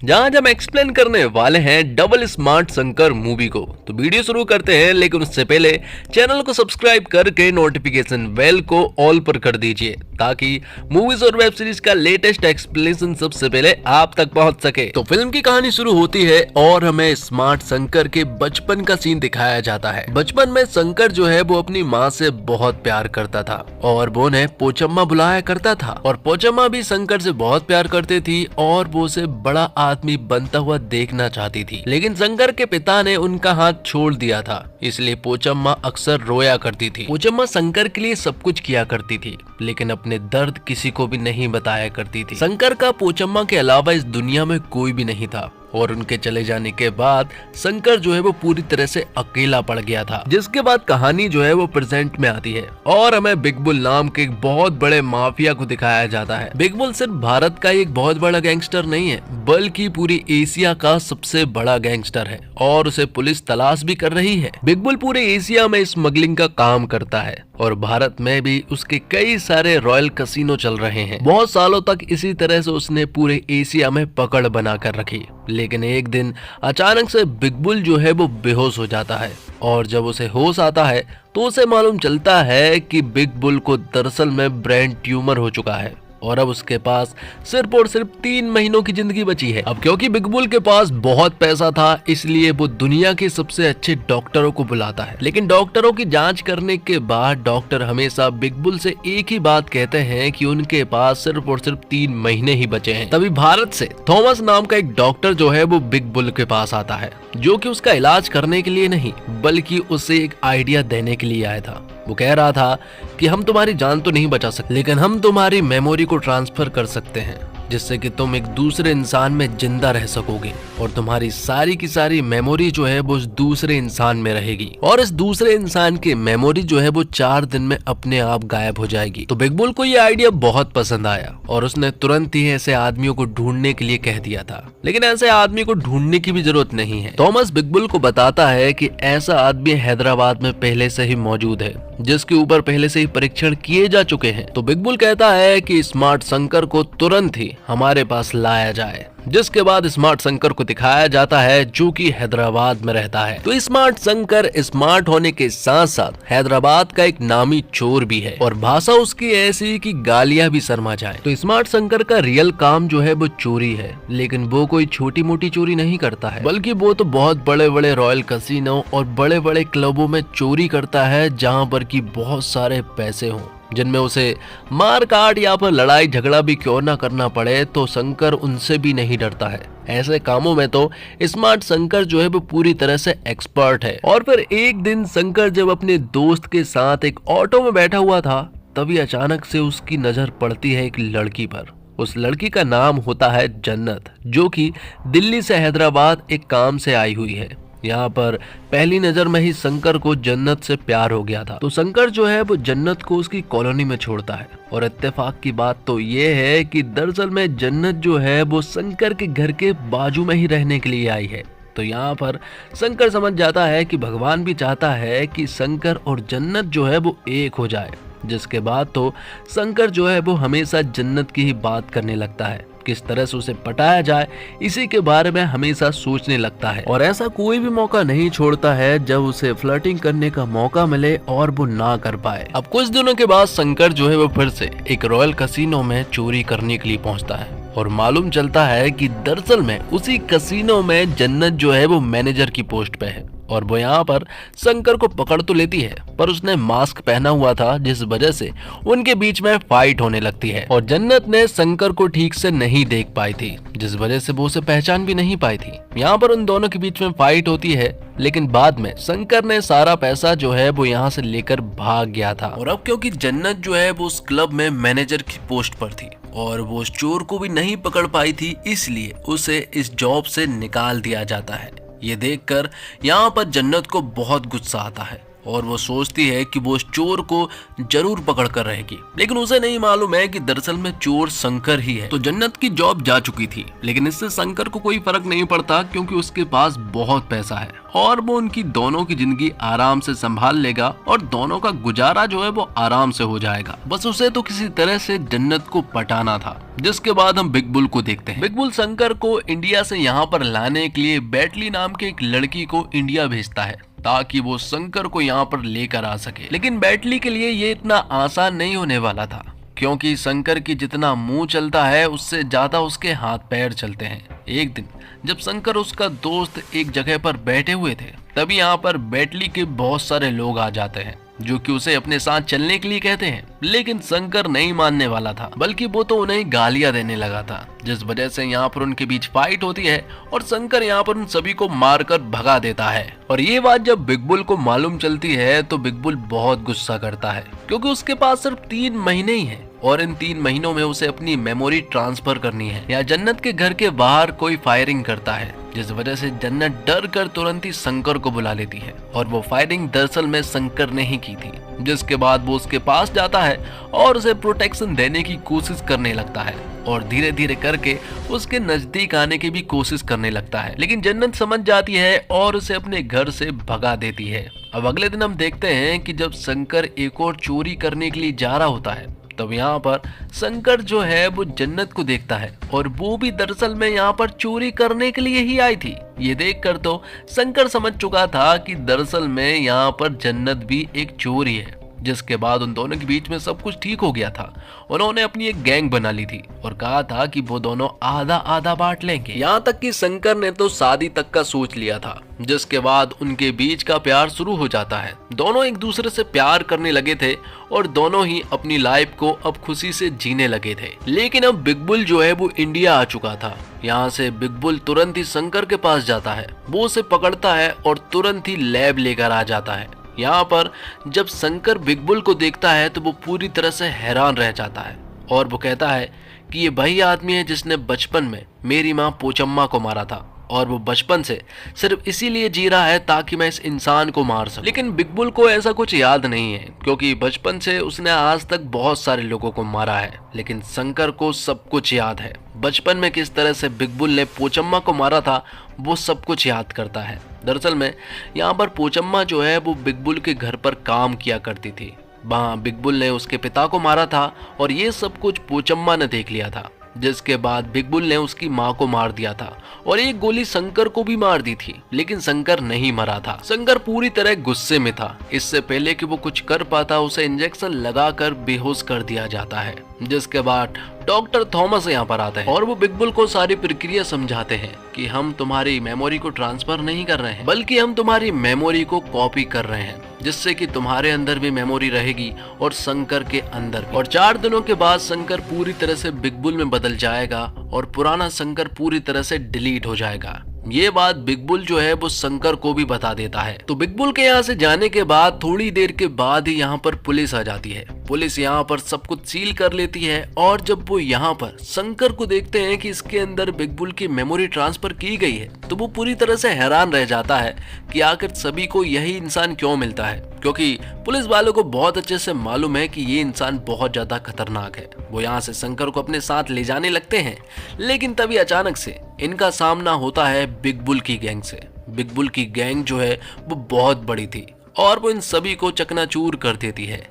जहां हम एक्सप्लेन करने वाले हैं डबल स्मार्ट शंकर मूवी को। तो वीडियो शुरू करते हैं, लेकिन उससे पहले चैनल को सब्सक्राइब करके नोटिफिकेशन बेल को ऑल पर कर दीजिए ताकि मूवीज और वेब सीरीज का लेटेस्ट एक्सप्लेनेशन सबसे पहले आप तक पहुंच सके। तो फिल्म की कहानी शुरू होती है और हमें स्मार्ट शंकर के बचपन का सीन दिखाया जाता है। बचपन में शंकर जो है वो अपनी माँ से बहुत प्यार करता था और वो उन्हें पोचम्मा बुलाया करता था और पोचम्मा भी शंकर से बहुत प्यार करती थी और वो उसे बड़ा आदमी बनता हुआ देखना चाहती थी। लेकिन शंकर के पिता ने उनका हाथ छोड़ दिया था, इसलिए पोचम्मा अक्सर रोया करती थी। पोचम्मा शंकर के लिए सब कुछ किया करती थी, लेकिन अपने दर्द किसी को भी नहीं बताया करती थी। शंकर का पोचम्मा के अलावा इस दुनिया में कोई भी नहीं था और उनके चले जाने के बाद शंकर जो है वो पूरी तरह से अकेला पड़ गया था। जिसके बाद कहानी जो है वो प्रेजेंट में आती है और हमें बिग बुल नाम के एक बहुत बड़े माफिया को दिखाया जाता है। बिग बुल सिर्फ भारत का एक बहुत बड़ा गैंगस्टर नहीं है, बल्कि पूरी एशिया का सबसे बड़ा गैंगस्टर है और उसे पुलिस तलाश भी कर रही है। बिग बुल पूरे एशिया में स्मगलिंग का काम करता है और भारत में भी उसके कई सारे रॉयल कैसीनो चल रहे हैं। बहुत सालों तक इसी तरह से उसने पूरे एशिया में पकड़ बना कर रखी। लेकिन एक दिन अचानक से बिग बुल जो है वो बेहोश हो जाता है और जब उसे होश आता है तो उसे मालूम चलता है कि बिग बुल को दरअसल में ब्रेन ट्यूमर हो चुका है और अब उसके पास सिर्फ और सिर्फ 3 महीनों की जिंदगी बची है। अब क्योंकि बिग बुल के पास बहुत पैसा था, इसलिए वो दुनिया के सबसे अच्छे डॉक्टरों को बुलाता है। लेकिन डॉक्टरों की जांच करने के बाद डॉक्टर हमेशा बिग बुल से एक ही बात कहते हैं कि उनके पास सिर्फ और सिर्फ 3 महीने ही बचे हैं। तभी भारत से थॉमस नाम का एक डॉक्टर जो है वो बिग बुल के पास आता है, जो कि उसका इलाज करने के लिए नहीं बल्कि उसे एक आइडिया देने के लिए आया था। वो कह रहा था कि हम तुम्हारी जान तो नहीं बचा सकते, लेकिन हम तुम्हारी मेमोरी को ट्रांसफर कर सकते हैं, जिससे कि तुम एक दूसरे इंसान में जिंदा रह सकोगे और तुम्हारी सारी की सारी मेमोरी जो है वो उस दूसरे इंसान में रहेगी और इस दूसरे इंसान की मेमोरी जो है वो 4 दिन में अपने आप गायब हो जाएगी। तो बिग बुल को ये आइडिया बहुत पसंद आया और उसने तुरंत ही ऐसे आदमियों को ढूंढने के लिए कह दिया था। लेकिन ऐसे आदमी को ढूंढने की भी जरूरत नहीं है। थॉमस बिग बुल को बताता है कि ऐसा आदमी हैदराबाद में पहले से ही मौजूद है, जिसके ऊपर पहले से ही परीक्षण किए जा चुके हैं। तो बिग बुल कहता है कि स्मार्ट शंकर को तुरंत ही हमारे पास लाया जाए, जिसके बाद स्मार्ट शंकर को दिखाया जाता है जो कि हैदराबाद में रहता है। तो स्मार्ट शंकर स्मार्ट होने के साथ साथ हैदराबाद का एक नामी चोर भी है और भाषा उसकी ऐसी कि गालियां भी शर्मा जाए। तो स्मार्ट शंकर का रियल काम जो है वो चोरी है, लेकिन वो कोई छोटी मोटी चोरी नहीं करता है, बल्कि वो तो बहुत बड़े बड़े रॉयल कैसीनो और बड़े बड़े क्लबों में चोरी करता है, जहाँ पर की बहुत सारे पैसे हों, जिनमें उसे मार काट या फिर लड़ाई झगड़ा भी क्यों ना करना पड़े, तो शंकर उनसे भी नहीं डरता है। ऐसे कामों में तो स्मार्ट शंकर जो है वो पूरी तरह से एक्सपर्ट है। और फिर एक दिन शंकर जब अपने दोस्त के साथ एक ऑटो में बैठा हुआ था, तभी अचानक से उसकी नजर पड़ती है एक लड़की पर। उस लड़की का नाम होता है जन्नत, जो कि दिल्ली से हैदराबाद एक काम से आई हुई है। यहाँ पर पहली नजर में ही शंकर को जन्नत से प्यार हो गया था। तो शंकर जो है वो जन्नत को उसकी कॉलोनी में छोड़ता है और इत्तेफाक की बात तो ये है कि दरअसल में जन्नत जो है वो शंकर के घर के बाजू में ही रहने के लिए आई है। तो यहाँ पर शंकर समझ जाता है कि भगवान भी चाहता है कि शंकर और जन्नत जो है वो एक हो जाए, जिसके बाद तो शंकर जो है वो हमेशा जन्नत की ही बात करने लगता है। किस तरह से उसे पटाया जाए इसी के बारे में हमेशा सोचने लगता है और ऐसा कोई भी मौका नहीं छोड़ता है जब उसे फ्लर्टिंग करने का मौका मिले और वो ना कर पाए। अब कुछ दिनों के बाद शंकर जो है वो फिर से एक रॉयल कैसीनो में चोरी करने के लिए पहुंचता है और मालूम चलता है कि दरअसल में उसी कैसीनो में जन्नत जो है वो मैनेजर की पोस्ट पे है और वो यहाँ पर शंकर को पकड़ तो लेती है, पर उसने मास्क पहना हुआ था, जिस वजह से उनके बीच में फाइट होने लगती है और जन्नत ने शंकर को ठीक से नहीं देख पाई थी, जिस वजह से वो उसे पहचान भी नहीं पाई थी। यहाँ पर उन दोनों के बीच में फाइट होती है, लेकिन बाद में शंकर ने सारा पैसा जो है वो यहाँ से लेकर भाग गया था। और अब क्योंकि जन्नत जो है वो उस क्लब में मैनेजर की पोस्ट पर थी और वो उस चोर को भी नहीं पकड़ पाई थी, इसलिए उसे इस जॉब से निकाल दिया जाता है। ये देखकर यहाँ पर जन्नत को बहुत गुस्सा आता है और वो सोचती है कि वो उस चोर को जरूर पकड़ कर रहेगी, लेकिन उसे नहीं मालूम है कि दरअसल में चोर शंकर ही है। तो जन्नत की जॉब जा चुकी थी, लेकिन इससे शंकर को कोई फर्क नहीं पड़ता क्योंकि उसके पास बहुत पैसा है और वो उनकी दोनों की जिंदगी आराम से संभाल लेगा और दोनों का गुजारा जो है वो आराम से हो जाएगा। बस उसे तो किसी तरह से जन्नत को पटाना था। जिसके बाद हम बिग बुल को देखते हैं। बिग बुल शंकर को इंडिया से यहाँ पर लाने के लिए बैटली नाम के एक लड़की को इंडिया भेजता है ताकि वो शंकर को यहाँ पर लेकर आ सके, लेकिन बैटली के लिए ये इतना आसान नहीं होने वाला था क्योंकि शंकर की जितना मुंह चलता है उससे ज्यादा उसके हाथ पैर चलते हैं। एक दिन जब शंकर उसका दोस्त एक जगह पर बैठे हुए थे, तभी यहाँ पर बैटली के बहुत सारे लोग आ जाते हैं जो कि उसे अपने साथ चलने के लिए कहते हैं, लेकिन शंकर नहीं मानने वाला था, बल्कि वो तो उन्हें गालियां देने लगा था, जिस वजह से यहाँ पर उनके बीच फाइट होती है और शंकर यहाँ पर उन सभी को मारकर भगा देता है। और ये बात जब बिग बुल को मालूम चलती है तो बिग बुल बहुत गुस्सा करता है क्योंकि उसके पास सिर्फ 3 महीने ही है और इन 3 महीनों में उसे अपनी मेमोरी ट्रांसफर करनी है। या जन्नत के घर के बाहर कोई फायरिंग करता है, जिस वजह से जन्नत डर कर तुरंत ही शंकर को बुला लेती है और वो फायरिंग दरअसल में शंकर ने ही की थी। जिसके बाद वो उसके पास जाता है और उसे प्रोटेक्शन देने की कोशिश करने लगता है और धीरे धीरे करके उसके नजदीक आने की भी कोशिश करने लगता है, लेकिन जन्नत समझ जाती है और उसे अपने घर से भगा देती है। अब अगले दिन हम देखते हैं कि जब शंकर एक और चोरी करने के लिए जा रहा होता है, तब यहाँ पर शंकर जो है वो जन्नत को देखता है और वो भी दरअसल में यहाँ पर चोरी करने के लिए ही आई थी। ये देखकर तो शंकर समझ चुका था कि दरअसल में यहाँ पर जन्नत भी एक चोर ही है। जिसके बाद उन दोनों के बीच में सब कुछ ठीक हो गया था। उन्होंने अपनी एक गैंग बना ली थी और कहा था कि वो दोनों आधा आधा बांट लेंगे। यहाँ तक कि शंकर ने तो शादी तक का सोच लिया था, जिसके बाद उनके बीच का प्यार शुरू हो जाता है। दोनों एक दूसरे से प्यार करने लगे थे और दोनों ही अपनी लाइफ को अब खुशी से जीने लगे थे। लेकिन अब बिग बुल जो है वो इंडिया आ चुका था। यहाँ से बिग बुल तुरंत ही शंकर के पास जाता है, वो उसे पकड़ता है और तुरंत ही लैब लेकर आ जाता है। यहाँ पर जब शंकर बिग बुल को देखता है तो वो पूरी तरह से हैरान रह जाता है और वो कहता है कि ये वही आदमी है जिसने बचपन में मेरी माँ पोचम्मा को मारा था और वो बचपन से सिर्फ इसीलिए जी रहा है ताकि मैं इस इंसान को मार सकूं। लेकिन बिग बुल को ऐसा कुछ याद नहीं है क्योंकि बचपन से उसने आज तक बहुत सारे लोगों को मारा है, लेकिन शंकर को सब कुछ याद है। बचपन में किस तरह से बिग बुल ने पोचम्मा को मारा था वो सब कुछ याद करता है। दरअसल में यहाँ पर पोचम्मा जो है वो बिग बुल के घर पर काम किया करती थी। वहाँ बिग बुल ने उसके पिता को मारा था और ये सब कुछ पोचम्मा ने देख लिया था। जिसके बाद बिग बुल ने उसकी माँ को मार दिया था और एक गोली शंकर को भी मार दी थी, लेकिन शंकर नहीं मरा था। शंकर पूरी तरह गुस्से में था। इससे पहले कि वो कुछ कर पाता उसे इंजेक्शन लगाकर बेहोश कर दिया जाता है। जिसके बाद डॉक्टर थॉमस यहाँ पर आता है और वो बिग बुल को सारी प्रक्रिया समझाते हैं कि हम तुम्हारी मेमोरी को ट्रांसफर नहीं कर रहे हैं, बल्कि हम तुम्हारी मेमोरी को कॉपी कर रहे हैं, जिससे कि तुम्हारे अंदर भी मेमोरी रहेगी और शंकर के अंदर भी। और 4 दिनों के बाद शंकर पूरी तरह से बिग बुल में बदल जाएगा और पुराना शंकर पूरी तरह से डिलीट हो जाएगा। ये बात बिग बुल जो है वो शंकर को भी बता देता है। तो बिग बुल के यहाँ से जाने के बाद थोड़ी देर के बाद ही यहाँ पर पुलिस आ जाती है। पुलिस यहाँ पर सब कुछ सील कर लेती है और जब वो यहाँ पर शंकर को देखते हैं कि इसके अंदर बिग बुल की मेमोरी ट्रांसफर की गई है, तो वो पूरी तरह से हैरान रह जाता है कि आखिर सभी को यही इंसान क्यों मिलता है, क्योंकि पुलिस वालों को बहुत अच्छे से मालूम है कि ये इंसान बहुत ज्यादा खतरनाक है। वो यहाँ से शंकर को अपने साथ ले जाने लगते हैं, लेकिन तभी अचानक से इनका सामना होता है बिग बुल की गैंग से। बिग बुल की गैंग जो है वो बहुत बड़ी थी और वो इन सभी को चकनाचूर कर देती है।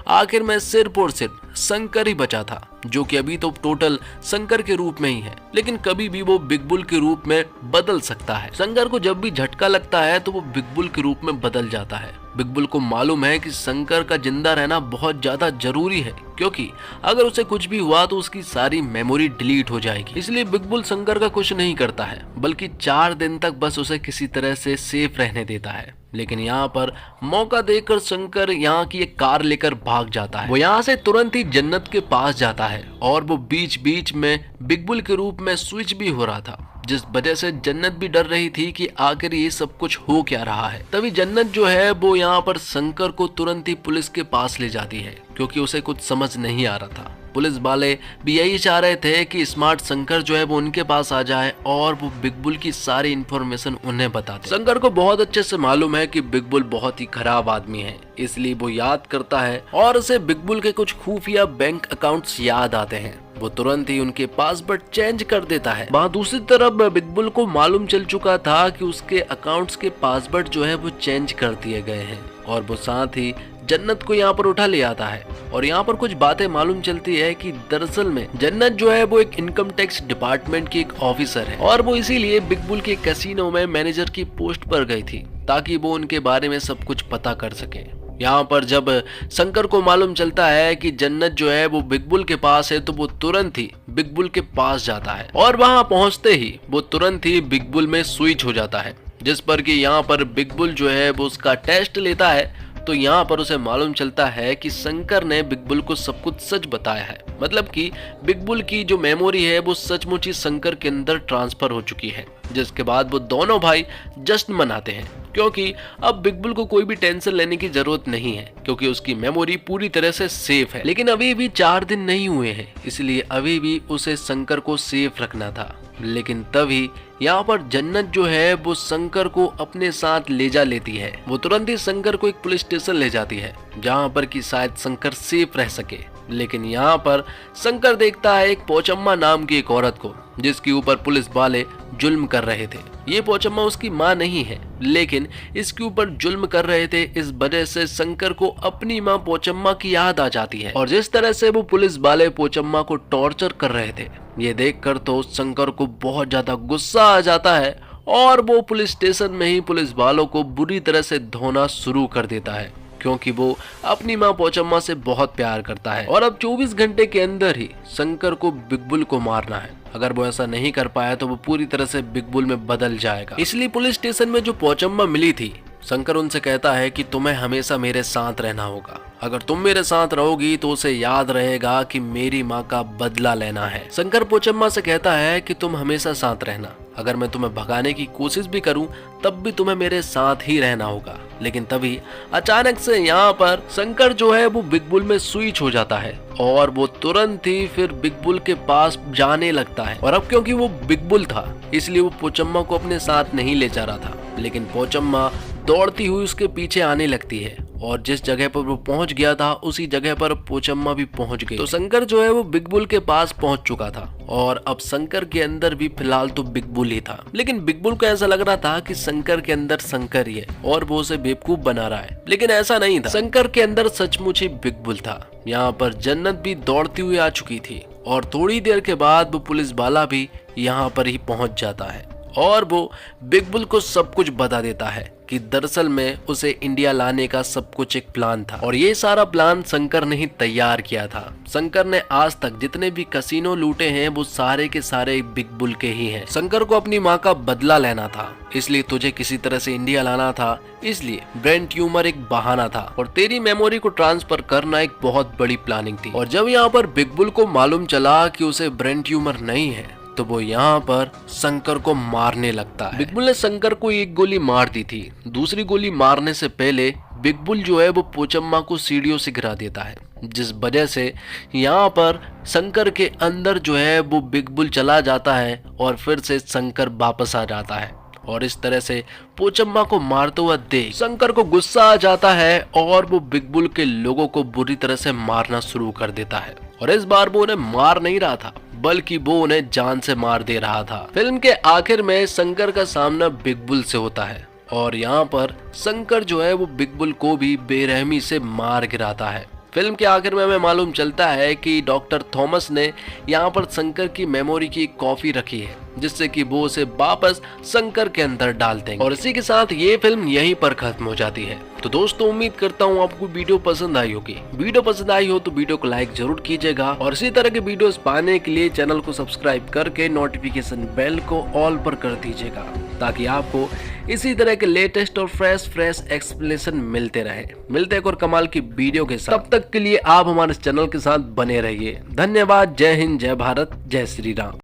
आखिर में सिर्फ और सिर्फ शंकर ही बचा था, जो कि अभी तो टोटल शंकर के रूप में ही है, लेकिन कभी भी वो बिग बुल के रूप में बदल सकता है। शंकर को जब भी झटका लगता है तो वो बिग बुल के रूप में बदल जाता है। बिग बुल को मालूम है कि शंकर का जिंदा रहना बहुत ज्यादा जरूरी है, क्योंकि अगर उसे कुछ भी हुआ तो उसकी सारी मेमोरी डिलीट हो जाएगी। इसलिए बिग बुल शंकर का कुछ नहीं करता है, बल्कि 4 दिन तक बस उसे किसी तरह से सेफ रहने देता है। लेकिन यहाँ पर मौका देकर शंकर यहाँ की एक कार लेकर भाग जाता है। वो यहाँ से तुरंत ही जन्नत के पास जाता है और वो बीच बीच में बिग बुल के रूप में स्विच भी हो रहा था, जिस वजह से जन्नत भी डर रही थी कि आखिर ये सब कुछ हो क्या रहा है। तभी जन्नत जो है वो यहाँ पर शंकर को तुरंत ही पुलिस के पास ले जाती है, क्योंकि उसे कुछ समझ नहीं आ रहा था। पुलिस वाले भी यही चाह रहे थे कि स्मार्ट शंकर जो है वो उनके पास आ जाए और वो बिग बुल की सारी इन्फॉर्मेशन उन्हें बता दे। शंकर को बहुत अच्छे से मालूम है कि बिग बुल बहुत ही खराब आदमी है, इसलिए वो याद करता है और उसे बिग बुल के कुछ खुफिया बैंक अकाउंट्स याद आते हैं। वो तुरंत ही उनके पासवर्ड चेंज कर देता है। वहाँ दूसरी तरफ बिग बुल को मालूम चल चुका था कि उसके अकाउंट्स के पासवर्ड जो है वो चेंज कर दिए गए हैं और वो साथ ही जन्नत को यहाँ पर उठा ले आता है। और यहाँ पर कुछ बातें मालूम चलती है कि दरअसल में जन्नत जो है वो एक इनकम टैक्स डिपार्टमेंट की एक ऑफिसर है और वो इसीलिए बिग बुल के कैसीनो में मैनेजर की पोस्ट पर गई थी ताकि वो उनके बारे में सब कुछ पता कर सके। यहाँ पर जब शंकर को मालूम चलता है कि जन्नत जो है वो बिग बुल के पास है तो वो तुरंत ही बिग बुल के पास जाता है और वहाँ पहुँचते ही वो तुरंत ही बिग बुल में स्विच हो जाता है, जिस पर कि यहाँ पर बिग बुल जो है वो उसका टेस्ट लेता है। तो यहाँ पर उसे मालूम चलता है कि शंकर ने बिग बुल को सब कुछ सच बताया है, मतलब कि बिग बुल की जो मेमोरी है वो सचमुच ही शंकर के अंदर ट्रांसफर हो चुकी है। जिसके बाद वो दोनों भाई जश्न मनाते हैं क्योंकि अब बिग बुल को कोई भी टेंशन लेने की जरूरत नहीं है क्योंकि उसकी मेमोरी पूरी तरह से सेफ है। लेकिन अभी भी 4 दिन नहीं हुए हैं, इसलिए अभी भी उसे शंकर को सेफ रखना था। लेकिन तभी यहाँ पर जन्नत जो है वो शंकर को अपने साथ ले जा लेती है। वो तुरंत ही शंकर को एक पुलिस स्टेशन ले जाती है जहाँ पर कि शायद शंकर सेफ रह सके। लेकिन यहाँ पर शंकर देखता है एक पोचम्मा नाम की एक औरत को जिसके ऊपर पुलिस वाले जुल्म कर रहे थे। ये पोचम्मा उसकी माँ नहीं है, लेकिन इसके ऊपर जुल्म कर रहे थे। इस वजह से शंकर को अपनी माँ पोचम्मा की याद आ जाती है और जिस तरह से वो पुलिस वाले पोचम्मा को टॉर्चर कर रहे थे ये देखकर तो शंकर को बहुत ज्यादा गुस्सा आ जाता है और वो पुलिस स्टेशन में ही पुलिस वालों को बुरी तरह से धोना शुरू कर देता है क्योंकि वो अपनी माँ पोचम्मा से बहुत प्यार करता है और अब 24 घंटे के अंदर ही शंकर को बिग बुल को मारना है। अगर वो ऐसा नहीं कर पाया तो वो पूरी तरह से बिग बुल में बदल जाएगा। इसलिए पुलिस स्टेशन में जो पोचम्मा मिली थी, शंकर उनसे कहता है कि तुम्हें हमेशा मेरे साथ रहना होगा। अगर तुम मेरे साथ रहोगी तो उसे याद रहेगा कि मेरी माँ का बदला लेना है। शंकर पोचम्मा से कहता है कि तुम हमेशा साथ रहना, अगर मैं तुम्हें भगाने की कोशिश भी करूं तब भी तुम्हें मेरे साथ ही रहना होगा। लेकिन तभी अचानक से यहाँ पर शंकर जो है वो बिग बुल में स्विच हो जाता है और वो तुरंत ही फिर बिग बुल के पास जाने लगता है। और अब क्योंकि वो बिग बुल था इसलिए वो पोचम्मा को अपने साथ नहीं ले जा रहा था, लेकिन पोचम्मा दौड़ती हुई उसके पीछे आने लगती है और जिस जगह पर वो पहुंच गया था उसी जगह पर पोचम्मा भी पहुंच गई। तो शंकर जो है वो बिग बुल के पास पहुंच चुका था और अब शंकर के अंदर भी फिलहाल तो बिग बुल ही था। लेकिन बिग बुल को ऐसा लग रहा था कि शंकर के अंदर शंकर ही है और वो उसे बेवकूफ बना रहा है, लेकिन ऐसा नहीं था। शंकर के अंदर सचमुच ही बिग बुल था। यहाँ पर जन्नत भी दौड़ती हुई आ चुकी थी और थोड़ी देर के बाद वो पुलिस वाला भी यहाँ पर ही पहुंच जाता है और वो बिग बुल को सब कुछ बता देता है कि दरअसल में उसे इंडिया लाने का सब कुछ एक प्लान था और ये सारा प्लान शंकर ने ही तैयार किया था। शंकर ने आज तक जितने भी कैसीनो लूटे हैं वो सारे के सारे बिग बुल के ही हैं। शंकर को अपनी माँ का बदला लेना था, इसलिए तुझे किसी तरह से इंडिया लाना था, इसलिए ब्रेन ट्यूमर एक बहाना था और तेरी मेमोरी को ट्रांसफर करना एक बहुत बड़ी प्लानिंग थी। और जब यहाँ पर बिग बुल को मालूम चला कि उसे ब्रेन ट्यूमर नहीं है तो वो यहाँ पर शंकर को मारने लगता है। बिग बुल ने शंकर को एक गोली मार दी थी। दूसरी गोली मारने से पहले बिग बुल जो है वो पोचम्मा को सीढ़ियों से गिरा देता है, जिस वजह से यहाँ पर शंकर के अंदर जो है वो बिग बुल चला जाता है और फिर से शंकर वापस आ जाता है। और इस तरह से पोचम्मा को मारते हुआ देख शंकर को गुस्सा आ जाता है और वो बिग बुल के लोगों को बुरी तरह से मारना शुरू कर देता है। और इस बार वो उन्हें मार नहीं रहा था बल्कि वो उन्हें जान से मार दे रहा था। फिल्म के आखिर में शंकर का सामना बिग बुल से होता है और यहाँ पर शंकर जो है वो बिग बुल को भी बेरहमी से मार गिराता है। फिल्म के आखिर में हमें मालूम चलता है कि डॉक्टर थॉमस ने यहाँ पर शंकर की मेमोरी की एक कॉपी रखी है जिससे कि वो उसे वापस शंकर के अंदर डाल देंगे। और इसी के साथ ये फिल्म यहीं पर खत्म हो जाती है। तो दोस्तों उम्मीद करता हूँ आपको वीडियो पसंद आई होगी। वीडियो पसंद आई हो तो वीडियो को लाइक जरूर कीजिएगा और इसी तरह के वीडियोस पाने के लिए चैनल को सब्सक्राइब करके नोटिफिकेशन बेल को ऑल पर कर दीजिएगा ताकि आपको इसी तरह के लेटेस्ट और फ्रेश एक्सप्लेनेशन मिलते रहे। मिलते एक और कमाल की वीडियो के साथ, तब तक के लिए आप हमारे चैनल के साथ बने रहिए। धन्यवाद। जय हिंद, जय भारत, जय श्री राम।